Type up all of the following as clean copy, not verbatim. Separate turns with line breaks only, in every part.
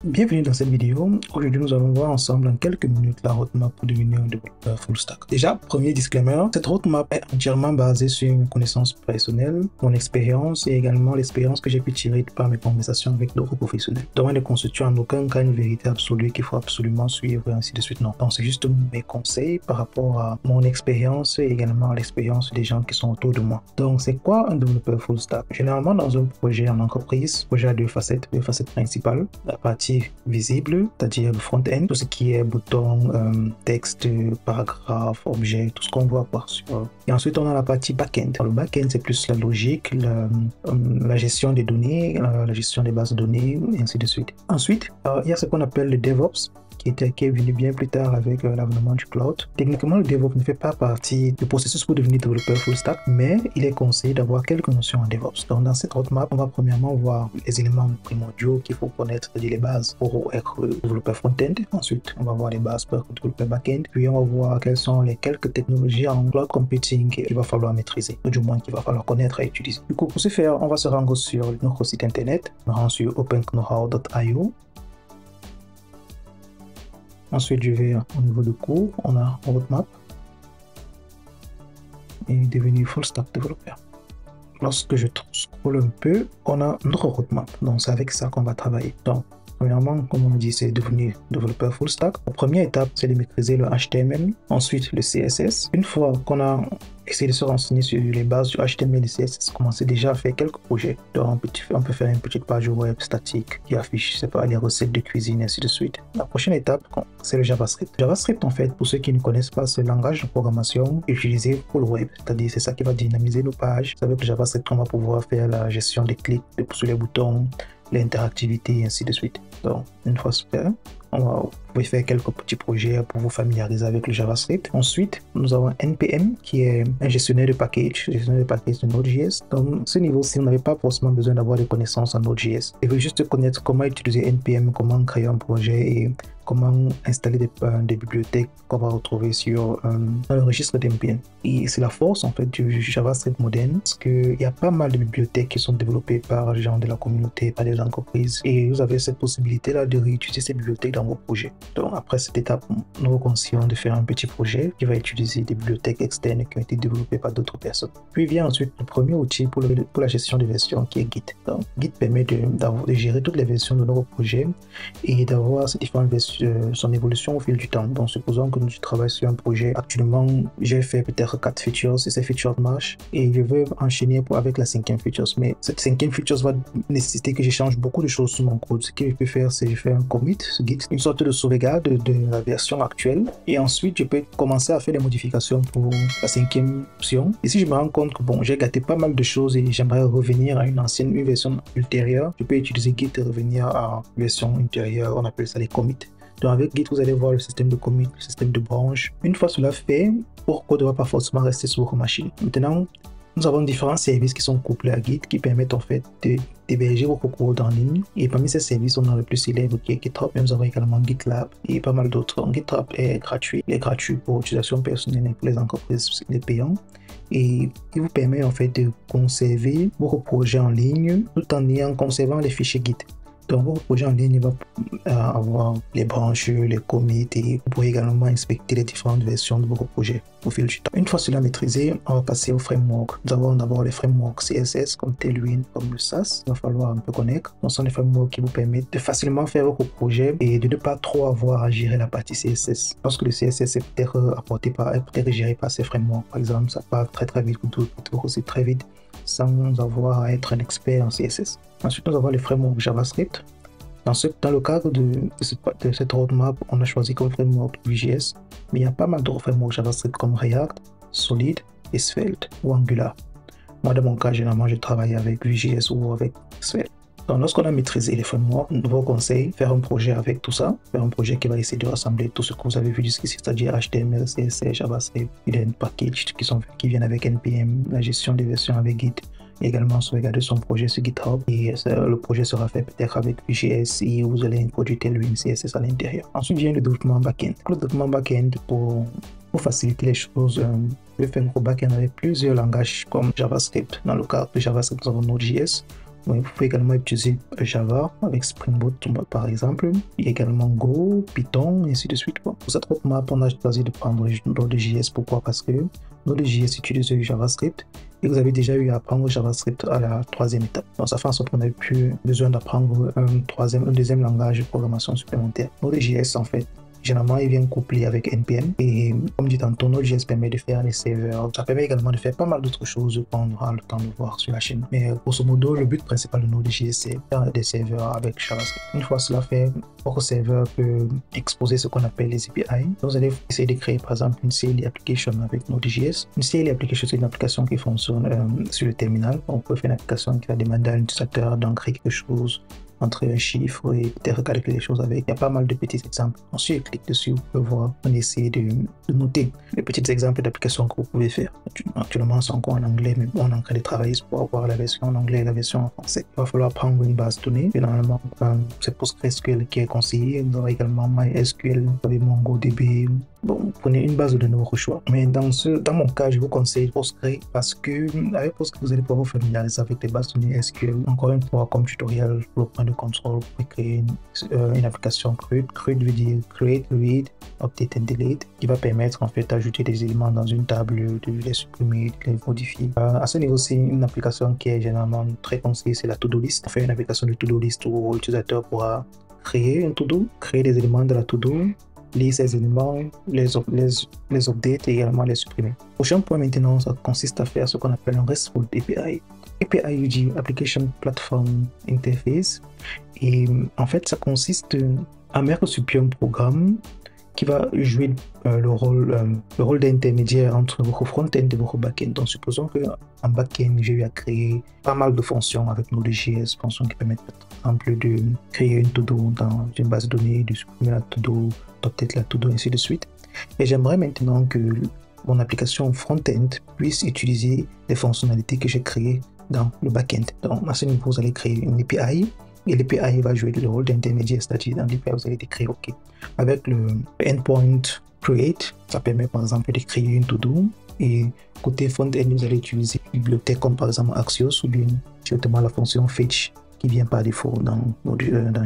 Bienvenue dans cette vidéo. Aujourd'hui, nous allons voir ensemble en quelques minutes la roadmap pour devenir un développeur full stack. Déjà, premier disclaimer, cette roadmap est entièrement basée sur mes connaissances personnelles, mon expérience et également l'expérience que j'ai pu tirer par mes conversations avec d'autres professionnels. Donc, elle ne constitue en aucun cas une vérité absolue qu'il faut absolument suivre et ainsi de suite. Non. Donc, c'est juste mes conseils par rapport à mon expérience et également à l'expérience des gens qui sont autour de moi. Donc, c'est quoi un développeur full stack? Généralement, dans un projet en entreprise, le projet a deux facettes principales. La partie visible, c'est-à-dire le front-end, tout ce qui est bouton, texte, paragraphe, objet, tout ce qu'on voit par sur. Et ensuite, on a la partie back-end. Le back-end, c'est plus la logique, la gestion des données, la gestion des bases de données, et ainsi de suite. Ensuite, il y a ce qu'on appelle le DevOps, qui est venu bien plus tard avec l'avènement du cloud. Techniquement, le DevOps ne fait pas partie du processus pour devenir développeur full stack, mais il est conseillé d'avoir quelques notions en DevOps. Donc, dans cette roadmap, on va premièrement voir les éléments primordiaux qu'il faut connaître, c'est-à-dire les bases pour être développeur front-end. Ensuite, on va voir les bases pour être développeur back-end. Puis, on va voir quelles sont les quelques technologies en cloud computing qu'il va falloir maîtriser, ou du moins qu'il va falloir connaître et utiliser. Du coup, pour ce faire, on va se rendre sur notre site internet. On rend sur openknowhow.io. Ensuite, je vais au niveau de cours, on a roadmap et devenir full stack développeur. Lorsque je scrolle un peu, on a notre roadmap. Donc, c'est avec ça qu'on va travailler. Donc, premièrement, comme on dit, c'est devenir développeur full stack. La première étape, c'est de maîtriser le HTML, ensuite le CSS. Une fois qu'on a essayé de se renseigner sur les bases du HTML et du CSS, commencer déjà à faire quelques projets. Donc, on peut faire une petite page web statique qui affiche, je sais pas, les recettes de cuisine, et ainsi de suite. La prochaine étape, c'est le JavaScript. JavaScript, en fait, pour ceux qui ne connaissent pas, c'est le langage de programmation utilisé pour le web. C'est-à-dire, c'est ça qui va dynamiser nos pages. C'est avec le JavaScript qu'on va pouvoir faire la gestion des clics sur les boutons, l'interactivité et ainsi de suite. Donc, une fois super, vous pouvez faire quelques petits projets pour vous familiariser avec le JavaScript. Ensuite, nous avons NPM qui est un gestionnaire de package de Node.js. Donc, ce niveau-ci, on n'avait pas forcément besoin d'avoir des connaissances en Node.js. Il veut juste connaître comment utiliser NPM, comment créer un projet et comment installer des bibliothèques qu'on va retrouver dans le registre d'NPM. Et c'est la force en fait du JavaScript moderne, parce qu'il y a pas mal de bibliothèques qui sont développées par les gens de la communauté, par les entreprises, et vous avez cette possibilité-là de réutiliser ces bibliothèques dans vos projets. Donc après cette étape, nous vous conseillons de faire un petit projet qui va utiliser des bibliothèques externes qui ont été développées par d'autres personnes. Puis vient ensuite le premier outil pour la gestion des versions qui est Git. Donc Git permet de gérer toutes les versions de notre projet et d'avoir ces différentes versions, son évolution au fil du temps. Donc supposons que je travaille sur un projet. Actuellement, j'ai fait peut-être 4 features et ces features marchent et je veux enchaîner avec la 5e feature. Mais cette 5e feature va nécessiter que je change beaucoup de choses sur mon code. Ce que je peux faire, c'est faire un commit sur Git, une sorte de sauvegarde de la version actuelle, et ensuite je peux commencer à faire des modifications pour la 5e option. Et si je me rends compte que bon, j'ai gâté pas mal de choses et j'aimerais revenir à une version ultérieure, je peux utiliser Git et revenir à une version ultérieure. On appelle ça les commits. Donc avec Git, vous allez voir le système de commit, le système de branche. Une fois cela fait, votre code ne va pas forcément rester sur votre machine. Maintenant, nous avons différents services qui sont couplés à Git qui permettent en fait d'héberger votre code en ligne. Et parmi ces services, on a le plus célèbre qui est GitHub. Mais nous avons également GitLab et pas mal d'autres. Donc, GitHub est gratuit. Il est gratuit pour utilisation personnelle et pour les entreprises, il est payant. Et il vous permet en fait de conserver votre projet en ligne tout en conservant les fichiers Git. Donc, votre projet en ligne va avoir les branches, les commits, et vous pourrez également inspecter les différentes versions de votre projet au fil du temps. Une fois cela maîtrisé, on va passer au framework. Nous avons d'abord les frameworks CSS comme Tailwind, comme le Sass. Il va falloir un peu connaître. Ce sont des frameworks qui vous permettent de facilement faire votre projet et de ne pas trop avoir à gérer la partie CSS. Lorsque le CSS est peut-être géré par ces frameworks, par exemple, ça part très vite, ou tout aussi très vite, sans avoir à être un expert en CSS. Ensuite, nous avons les frameworks JavaScript. Dans le cadre de cette roadmap, on a choisi comme framework Vue.js, mais il y a pas mal d'autres frameworks JavaScript comme React, Solid, et Svelte ou Angular. Moi, dans mon cas, généralement, je travaille avec Vue.js ou avec Svelte. Donc, lorsqu'on a maîtrisé les frameworks, nous vous conseille faire un projet avec tout ça, faire un projet qui va essayer de rassembler tout ce que vous avez vu jusqu'ici, c'est-à-dire HTML, CSS, JavaScript, Hidden Package qui viennent avec NPM, la gestion des versions avec Git, et également sauvegarder son projet sur GitHub. Et le projet sera fait peut-être avec Vue.js et vous allez introduire Tailwind CSS à l'intérieur. Ensuite vient le développement back-end. Le développement back-end, pour faciliter les choses, vous pouvez faire un back-end avec plusieurs langages comme JavaScript. Dans le cas de JavaScript, nous avons Node.js. Vous pouvez également utiliser Java avec Spring Boot par exemple. Il y a également Go, Python, et ainsi de suite. Pour cette roadmap, on a choisi de prendre Node.js. Pourquoi? Parce que Node.js utilise JavaScript et vous avez déjà eu à apprendre JavaScript à la troisième étape. Donc ça fait en sorte qu'on n'a plus besoin d'apprendre un deuxième langage de programmation supplémentaire. Node.js en fait, généralement, il vient couplé avec NPM et comme dit tantôt, Node.js permet de faire les serveurs. Ça permet également de faire pas mal d'autres choses qu'on aura le temps de voir sur la chaîne. Mais grosso modo, le but principal de Node.js, c'est faire des serveurs avec JavaScript. Une fois cela fait, votre serveur peut exposer ce qu'on appelle les API. Donc, vous allez essayer de créer par exemple une CLI application avec Node.js. Une CLI application, c'est une application qui fonctionne sur le terminal. On peut faire une application qui va demander à l'utilisateur d'ancrer quelque chose, entrer un chiffre et peut-être calculer les choses avec. Il y a pas mal de petits exemples. Ensuite, clique dessus, vous pouvez voir, on essaie de noter les petits exemples d'applications que vous pouvez faire. Actuellement, c'est encore en anglais, mais on est en train de travailler pour avoir la version en anglais et la version en français. Il va falloir prendre une base de données. Généralement, c'est PostgreSQL qui est conseillé. On aura également MySQL, vous avez MongoDB. Bon, prenez une base de données au choix. Mais dans mon cas, je vous conseille Postgre parce que avec Postgre, vous allez pouvoir vous familiariser avec les bases de données SQL. Encore une fois, comme tutoriel pour le point de contrôle, vous pouvez créer une application CRUD. CRUD veut dire Create, Read, Update and Delete, qui va permettre en fait d'ajouter des éléments dans une table, de les supprimer, de les modifier. À ce niveau, c'est une application qui est généralement très conseillée, c'est la To-Do List. On fait une application de To-Do List où l'utilisateur pourra créer un To-Do, créer des éléments de la To-Do, lire ces éléments, les updates et également les supprimer. Prochain point maintenant, ça consiste à faire ce qu'on appelle un RESTful API. API veut dire Application Platform Interface et en fait ça consiste à mettre sur pied un programme qui va jouer le rôle d'intermédiaire entre votre front-end et votre back-end. Donc supposons qu'en back-end, j'ai eu à créer pas mal de fonctions avec Node.js, fonctions qui permettent par exemple de créer une to-do dans une base de données, de supprimer la to-do, peut-être la to-do, ainsi de suite. Et j'aimerais maintenant que mon application front-end puisse utiliser les fonctionnalités que j'ai créées dans le back-end. Donc à ce niveau, vous allez créer une API. Et l'API va jouer le rôle d'intermédiaire, c'est-à-dire dans l'API, vous allez décrire, OK, avec le endpoint create, ça permet par exemple de créer une to-do. Et côté front-end, vous allez utiliser une bibliothèque comme par exemple Axios ou bien directement la fonction fetch qui vient par défaut dans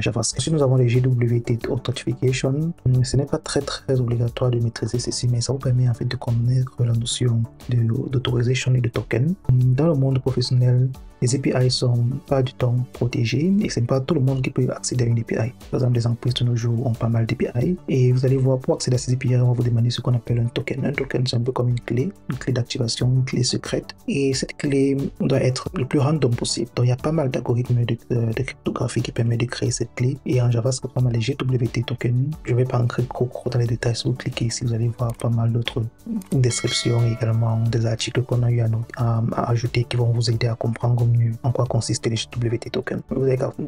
JavaScript. Ensuite, nous avons les GWT Authentication. Ce n'est pas très obligatoire de maîtriser ceci, mais ça vous permet en fait de connaître la notion d'autorisation et de token. Dans le monde professionnel, les API sont pas du temps protégés et c'est pas tout le monde qui peut accéder à une API. Par exemple, les entreprises de nos jours ont pas mal d'API et vous allez voir, pour accéder à ces API, on va vous demander ce qu'on appelle un token. Un token, c'est un peu comme une clé d'activation, une clé secrète. Et cette clé doit être le plus random possible. Donc, il y a pas mal d'algorithmes de cryptographie qui permettent de créer cette clé. Et en JavaScript, pas mal les GWT tokens. Je vais pas entrer trop dans les détails. Si vous cliquez ici, vous allez voir pas mal d'autres descriptions et également des articles qu'on a eu à ajouter qui vont vous aider à comprendre mieux en quoi consistent les GWT tokens.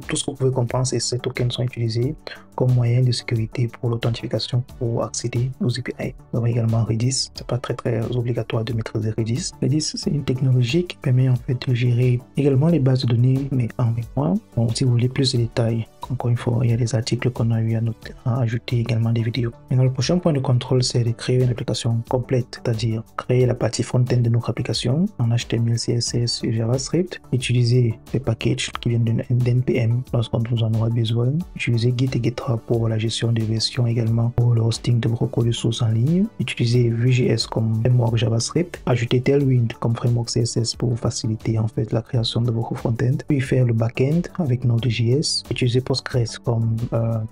Tout ce que vous pouvez comprendre, c'est que ces tokens sont utilisés comme moyen de sécurité pour l'authentification pour accéder aux API. Nous avons également Redis. C'est pas très obligatoire de maîtriser Redis. Redis, c'est une technologie qui permet en fait de gérer également les bases de données, mais en mémoire. Donc, si vous voulez plus de détails, encore une fois, il y a des articles qu'on a eu à ajouter, également des vidéos. Maintenant, le prochain point de contrôle, c'est de créer une application complète, c'est-à-dire créer la partie front-end de notre application en HTML, CSS et JavaScript, utiliser les packages qui viennent d'NPM lorsqu'on vous en aura besoin, utiliser Git et GitHub pour la gestion des versions, également pour le hosting de vos codes sources en ligne, utiliser Vue.js comme framework JavaScript, ajouter Tailwind comme framework CSS pour faciliter en fait la création de vos front-end, puis faire le back-end avec Node.js, utiliser Postgres comme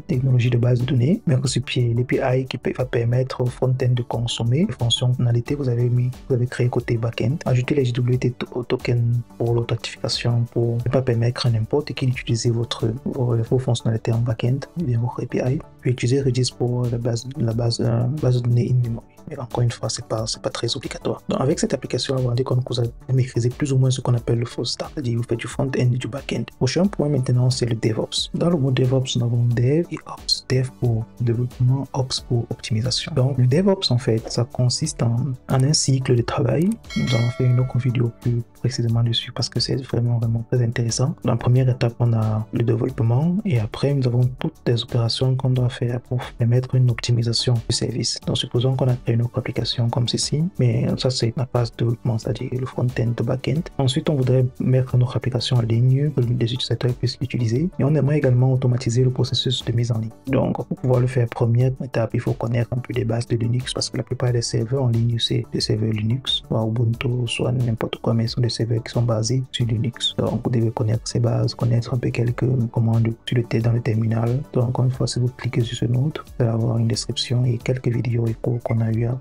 technologie de base de données, mettre sur pied l'API qui va permettre au front-end de consommer les fonctionnalités que vous avez créé côté back-end, ajouter les JWT tokens pour l'authentification pour ne pas permettre à n'importe qui d'utiliser vos fonctionnalités en back-end, bien votre API, puis utiliser Redis pour la base de données in-memory. Mais encore une fois, c'est pas très obligatoire. Donc avec cette application, vous vous rendez compte que vous allez maîtriser plus ou moins ce qu'on appelle le full stack, c'est-à-dire vous faites du front-end et du back-end. Prochain point maintenant, c'est le DevOps. Dans le mot DevOps, nous avons Dev et Ops. DevOps. Dev pour développement, Ops pour optimisation. Donc le DevOps en fait, ça consiste en un cycle de travail. Nous allons faire une autre vidéo plus précisément dessus parce que c'est vraiment très intéressant. Dans la première étape, on a le développement et après nous avons toutes les opérations qu'on doit faire pour permettre une optimisation du service. Donc supposons qu'on a créé une autre application comme ceci, mais ça c'est la phase de développement, c'est-à-dire le front-end, le back-end. Ensuite, on voudrait mettre notre application en ligne, que les utilisateurs puissent l'utiliser, et on aimerait également automatiser le processus de mise en ligne. Donc pour pouvoir le faire, première étape, il faut connaître un peu les bases de Linux parce que la plupart des serveurs en ligne, c'est des serveurs Linux, soit Ubuntu, soit n'importe quoi, mais ce sont des serveurs qui sont basés sur Linux. Donc vous devez connaître ces bases, connaître un peu quelques commandes utilités dans le terminal. Donc encore une fois, si vous cliquez sur ce node, vous allez avoir une description et quelques vidéos et cours qu'on a eu à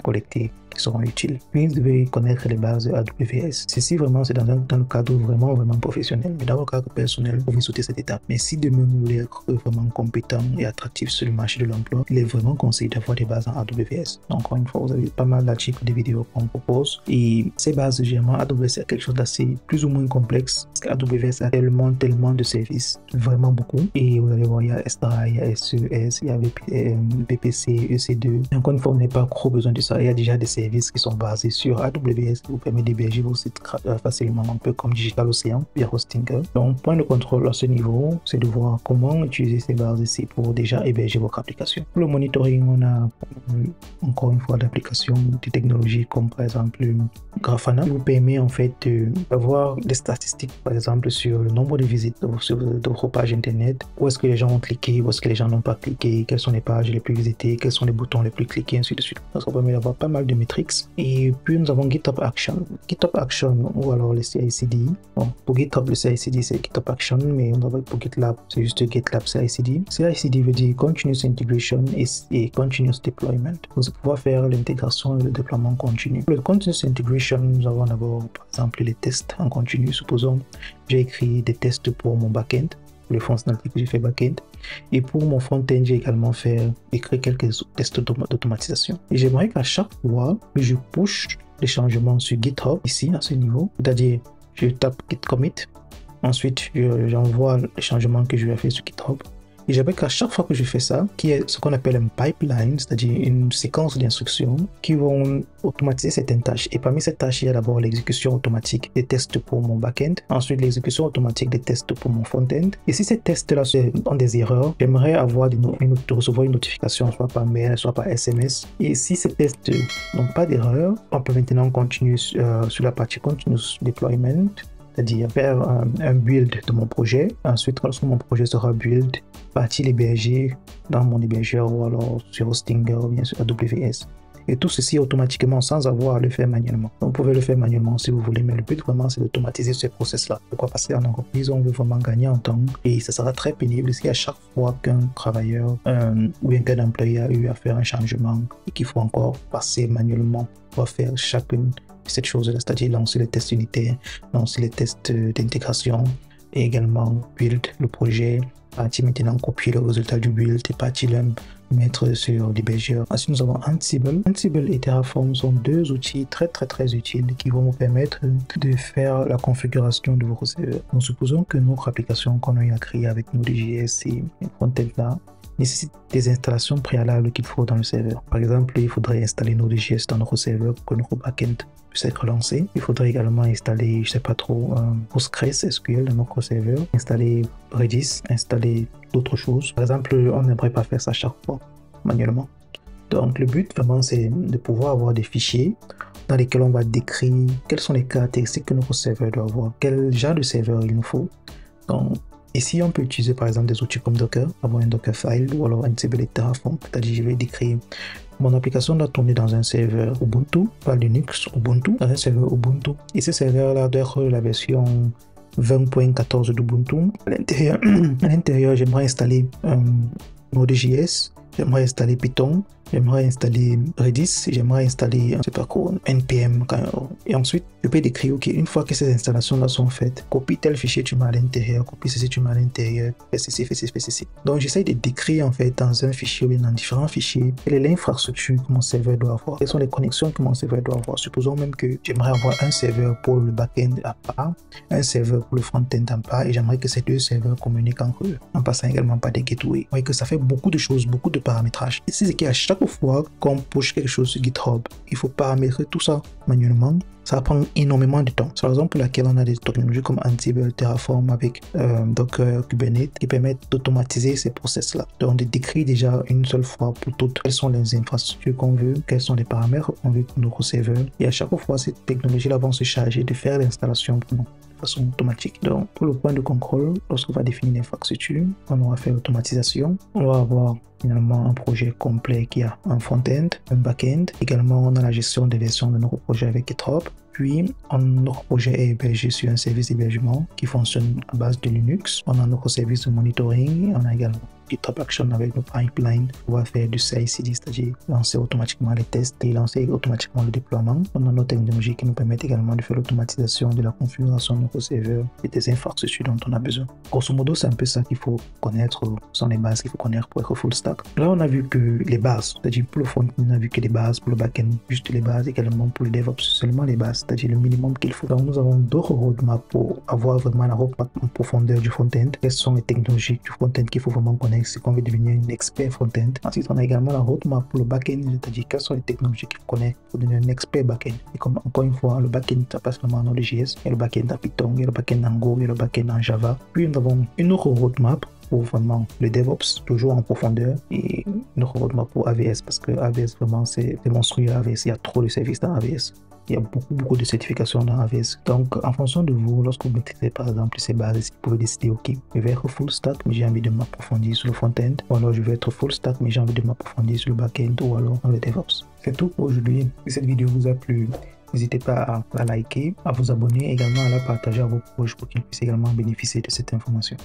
collecter qui seront utiles. Puis vous devez connaître les bases de AWS. Ceci vraiment c'est dans le cadre vraiment professionnel, mais dans le cadre personnel, vous pouvez sauter cette étape. Mais si demain vous voulez être vraiment compétent et attractif sur le marché de l'emploi, il est vraiment conseillé d'avoir des bases en AWS. Donc encore une fois, vous avez pas mal d'articles, de vidéos qu'on propose et ces bases généralement AWS est quelque chose d'assez plus ou moins complexe parce qu'AWS a tellement de services, vraiment beaucoup, et vous allez voir il y a S3, il y a SES, il y a VPC, EC2. Et encore une fois, on n'a pas trop besoin de ça, il y a déjà des services qui sont basés sur AWS qui vous permet d'héberger vos sites facilement, un peu comme DigitalOcean via Hostinger. Donc point de contrôle à ce niveau, c'est de voir comment utiliser ces bases ici pour déjà héberger votre application. Pour le monitoring, on a encore une fois d'applications, des technologies comme par exemple Grafana qui vous permet en fait d'avoir des statistiques par exemple sur le nombre de visites de vos pages internet, où est-ce que les gens ont cliqué, où est-ce que les gens n'ont pas cliqué, quelles sont les pages les plus visitées, quels sont les boutons les plus cliqués, ainsi de suite. Donc ça permet d'avoir pas mal de métriques. Et puis nous avons GitHub Action. GitHub Action ou alors le CI/CD. Bon, pour GitHub, le CI/CD c'est GitHub Action, mais on va pour GitLab, c'est juste GitLab CI/CD. CI/CD veut dire Continuous Integration et Continuous Deployment. Vous allez pouvoir faire l'intégration et le déploiement continu. Pour le Continuous Integration, nous avons d'abord par exemple les tests en continu. Supposons j'ai écrit des tests pour mon backend, le fonctionnalité que j'ai fait backend. Et pour mon front-end, j'ai également écrit quelques tests d'automatisation. Et j'aimerais qu'à chaque fois que je push les changements sur GitHub, ici, à ce niveau, c'est-à-dire je tape git commit, ensuite j'envoie les changements que je vais faire sur GitHub. Et j'aimerais qu'à chaque fois que je fais ça, qui est ce qu'on appelle un pipeline, c'est-à-dire une séquence d'instructions qui vont automatiser certaines tâches. Et parmi ces tâches, il y a d'abord l'exécution automatique des tests pour mon back-end, ensuite l'exécution automatique des tests pour mon front-end. Et si ces tests-là ont des erreurs, j'aimerais avoir recevoir une notification, soit par mail, soit par SMS. Et si ces tests n'ont pas d'erreur, on peut maintenant continuer sur la partie Continuous Deployment, c'est-à-dire faire un build de mon projet. Ensuite, lorsque mon projet sera build, partir l'héberger dans mon hébergeur ou alors sur Hostinger ou bien sur AWS. Et tout ceci automatiquement sans avoir à le faire manuellement. Donc, vous pouvez le faire manuellement si vous voulez, mais le but vraiment c'est d'automatiser ce process-là. Pourquoi? Parce qu'en entreprise, on veut vraiment gagner en temps et ça sera très pénible si à chaque fois qu'un travailleur ou bien qu'un employé a eu à faire un changement et qu'il faut encore passer manuellement pour faire chacune cette chose-là, c'est-à-dire lancer les tests unitaires, lancer les tests d'intégration et également build le projet, partir maintenant copier le résultat du build et partir le mettre sur l'hébergeur. Ensuite, nous avons Ansible. Ansible et Terraform sont deux outils très utiles qui vont vous permettre de faire la configuration de vos serveurs. Donc, supposons que notre application qu'on a créée avec Node.js et Frontend là nécessite des installations préalables qu'il faut dans le serveur. Par exemple, il faudrait installer Node.js dans notre serveur pour que notre backend puisse être lancé. Il faudrait également installer, je sais pas trop, PostgreSQL dans notre serveur, installer Redis, installer d'autres choses. Par exemple, on n'aimerait pas faire ça chaque fois manuellement. Donc le but vraiment c'est de pouvoir avoir des fichiers dans lesquels on va décrire quelles sont les caractéristiques que notre serveur doit avoir, quel genre de serveur il nous faut. Donc ici, on peut utiliser par exemple des outils comme Docker, avoir un Dockerfile ou alors Ansible et Terraform. C'est-à-dire, je vais décrire mon application doit tourner dans un serveur Ubuntu, pas Linux, Ubuntu, dans un serveur Ubuntu. Et ce serveur-là doit être la version 20.14 d'Ubuntu. À l'intérieur, j'aimerais installer Node.js, j'aimerais installer Python, j'aimerais installer Redis, j'aimerais installer, je sais pas quoi, NPM, et ensuite, je peux décrire, ok, une fois que ces installations-là sont faites, copie tel fichier, tu mets à l'intérieur, copie ceci, tu mets à l'intérieur, fais ceci, fais ceci, fais ceci. Donc, j'essaye de décrire, en fait, dans un fichier ou dans différents fichiers, quelle est l'infrastructure que mon serveur doit avoir, quelles sont les connexions que mon serveur doit avoir. Supposons même que j'aimerais avoir un serveur pour le back-end à part, un serveur pour le front-end à part, et j'aimerais que ces deux serveurs communiquent entre eux, en passant également par des gateways. Vous voyez que ça fait beaucoup de choses, beaucoup de paramétrage. Et c'est qu'à chaque fois qu'on push quelque chose sur GitHub, il faut paramétrer tout ça manuellement. Ça va prendre énormément de temps. C'est la raison pour laquelle on a des technologies comme Ansible, Terraform avec Docker, Kubernetes qui permettent d'automatiser ces process-là. Donc de décrire déjà une seule fois pour toutes quelles sont les infrastructures qu'on veut, quels sont les paramètres qu'on veut pour nos serveurs. Et à chaque fois, ces technologies-là vont se charger de faire l'installation pour nous de façon automatique. Donc pour le point de contrôle, lorsqu'on va définir l'infrastructure, on aura fait l'automatisation. On va avoir finalement un projet complet qui a un front-end, un back-end. Également, on a la gestion des versions de notre projet avec GitHub. Puis, notre projet est hébergé sur un service d'hébergement qui fonctionne à base de Linux. On a notre service de monitoring. On a également GitHub Action avec nos pipelines pour pouvoir faire du CI/CD, c'est-à-dire lancer automatiquement les tests et lancer automatiquement le déploiement. On a nos technologies qui nous permettent également de faire l'automatisation de la configuration de notre serveur et des infrastructures dont on a besoin. Grosso modo, c'est un peu ça qu'il faut connaître, ce sont les bases qu'il faut connaître pour être full stack. Là, on a vu que les bases, c'est-à-dire pour le front, on a vu que les bases, pour le back-end, juste les bases, également pour le DevOps, seulement les bases, c'est-à-dire le minimum qu'il faut. Donc, nous avons d'autres roadmaps pour avoir vraiment la roadmap en profondeur du front-end. Quelles sont les technologies du front-end qu'il faut vraiment connaître si on veut devenir un expert front-end. Ensuite, on a également la roadmap pour le back-end, c'est-à-dire quelles sont les technologies qu'il faut connaître pour devenir un expert back-end. Et comme encore une fois, le back-end, ça passe seulement en Node.js, il y a le back-end en Python, il y a le back-end en Go, il y a le back-end en Java. Puis, nous avons une autre roadmap pour vraiment le DevOps, toujours en profondeur, et notre roadmap pour AWS, parce que AWS, vraiment, c'est monstrueux AWS. Il y a trop de services dans AWS. Il y a beaucoup de certifications dans AWS. Donc, en fonction de vous, lorsque vous maîtrisez par exemple ces bases, vous pouvez décider, ok, je vais être full stack, mais j'ai envie de m'approfondir sur le front-end, ou alors je vais être full stack, mais j'ai envie de m'approfondir sur le back-end, ou alors dans le DevOps. C'est tout pour aujourd'hui. Si cette vidéo vous a plu, n'hésitez pas à liker, à vous abonner, également à la partager à vos proches pour qu'ils puissent également bénéficier de cette information.